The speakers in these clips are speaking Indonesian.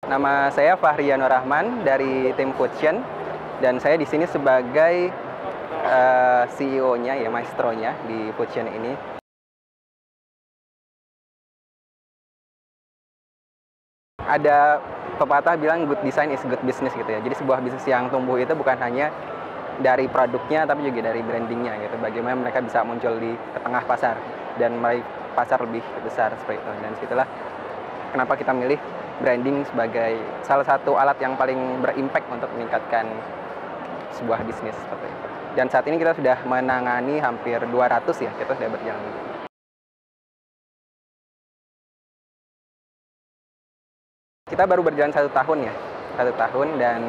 Nama saya Fahriano Rahman dari tim Foodchain dan saya di sini sebagai CEO-nya ya, maestronya di Foodchain ini. Ada pepatah bilang good design is good business gitu ya. Jadi sebuah bisnis yang tumbuh itu bukan hanya dari produknya tapi juga dari brandingnya gitu. Bagaimana mereka bisa muncul di tengah pasar dan meraih pasar lebih besar seperti itu. Dan disitulah kenapa kita milih branding sebagai salah satu alat yang paling berimpact untuk meningkatkan sebuah bisnis seperti itu. Dan saat ini kita sudah menangani hampir 200 ya, kita sudah berjalan. Kita baru berjalan 1 tahun ya, 1 tahun, dan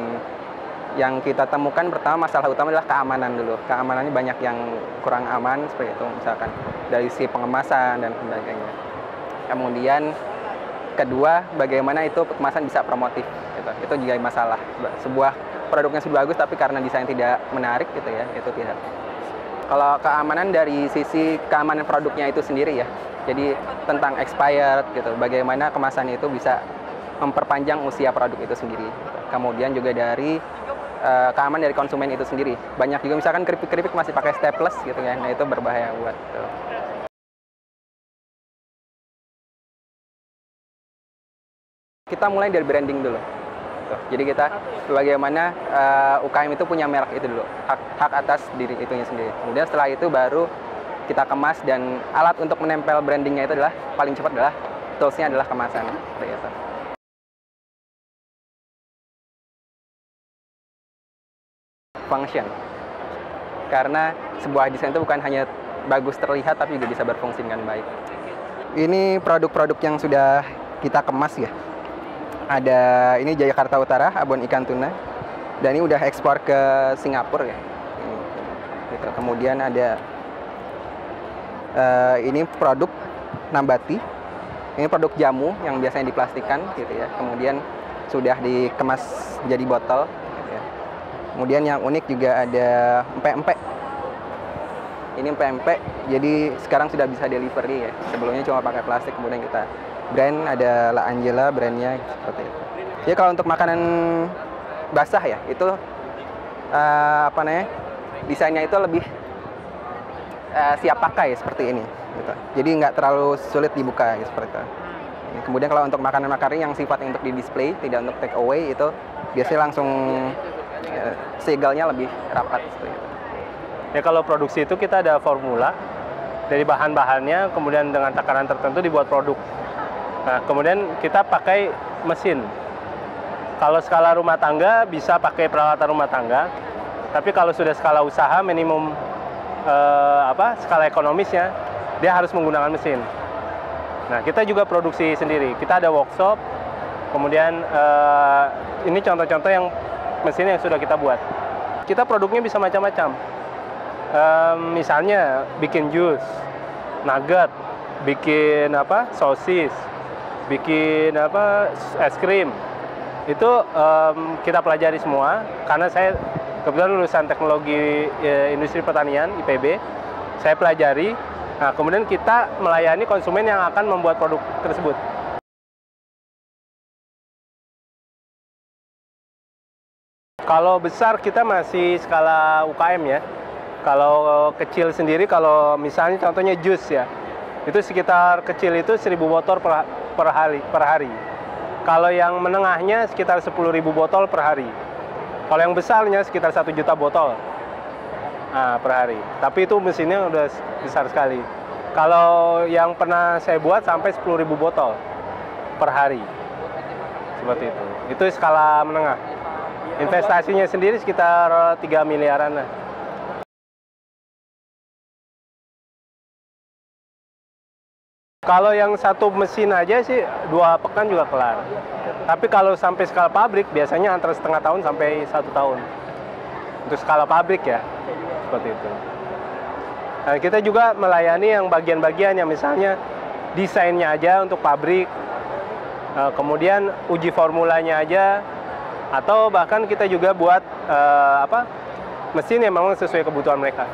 yang kita temukan pertama masalah utama adalah keamanan dulu. Keamanannya banyak yang kurang aman seperti itu, misalkan dari sisi pengemasan dan sebagainya. Kemudian kedua, bagaimana itu kemasan bisa promotif gitu. Itu juga masalah. Sebuah produknya sudah bagus tapi karena desain tidak menarik gitu ya, itu tidak. Kalau keamanan dari sisi keamanan produknya itu sendiri ya. Jadi tentang expired gitu, bagaimana kemasan itu bisa memperpanjang usia produk itu sendiri. Kemudian juga dari keamanan dari konsumen itu sendiri. Banyak juga misalkan keripik-keripik masih pakai staples gitu ya. Nah, itu berbahaya buat gitu. Kita mulai dari branding dulu. Jadi kita bagaimana UKM itu punya merek itu dulu, hak atas diri itunya sendiri. Kemudian setelah itu baru kita kemas, dan alat untuk menempel brandingnya itu adalah paling cepat adalah toolsnya adalah kemasan. Seperti itu. Function. Karena sebuah desain itu bukan hanya bagus terlihat tapi juga bisa berfungsi dengan baik. Ini produk-produk yang sudah kita kemas ya. Ada ini Jayakarta Utara, abon ikan tuna, dan ini udah ekspor ke Singapura ya. Gitu. Kemudian ada ini produk nambati, ini produk jamu yang biasanya diplastikan gitu ya. Kemudian sudah dikemas jadi botol. Gitu ya. Kemudian yang unik juga ada empek-empek. Ini empek-empek, jadi sekarang sudah bisa delivery ya. Sebelumnya cuma pakai plastik, kemudian kita brand, ada La Angela brandnya seperti itu. Jadi kalau untuk makanan basah ya, itu desainnya itu lebih siap pakai seperti ini. Gitu. Jadi nggak terlalu sulit dibuka gitu, seperti itu. Kemudian kalau untuk makanan-makanan yang sifatnya untuk di display, tidak untuk take away, itu biasanya langsung segelnya lebih rapat seperti itu. Ya, kalau produksi itu kita ada formula dari bahan-bahannya, kemudian dengan takaran tertentu dibuat produk. Nah, kemudian kita pakai mesin. Kalau skala rumah tangga bisa pakai peralatan rumah tangga, tapi kalau sudah skala usaha minimum skala ekonomisnya, dia harus menggunakan mesin. Nah, kita juga produksi sendiri. Kita ada workshop, kemudian ini contoh-contoh yang mesin yang sudah kita buat. Kita produknya bisa macam-macam. Misalnya bikin jus, nugget, bikin sosis, bikin es krim. Itu kita pelajari semua karena saya kebetulan lulusan teknologi industri pertanian IPB. Saya pelajari. Nah, kemudian kita melayani konsumen yang akan membuat produk tersebut. Kalau besar kita masih skala UKM ya. Kalau kecil sendiri, kalau misalnya contohnya jus ya, itu sekitar kecil itu 1.000 botol per hari. Kalau yang menengahnya sekitar 10.000 botol per hari. Kalau yang besarnya sekitar 1 juta botol per hari. Tapi itu mesinnya udah besar sekali. Kalau yang pernah saya buat sampai 10.000 botol per hari. Seperti itu. Itu skala menengah. Investasinya sendiri sekitar 3 miliaran lah. Kalau yang satu mesin aja sih 2 pekan juga kelar. Tapi kalau sampai skala pabrik biasanya antara setengah tahun sampai 1 tahun. Untuk skala pabrik ya, seperti itu. Nah, kita juga melayani yang bagian-bagian yang misalnya desainnya aja untuk pabrik, kemudian uji formulanya aja, atau bahkan kita juga buat mesin yang memang sesuai kebutuhan mereka.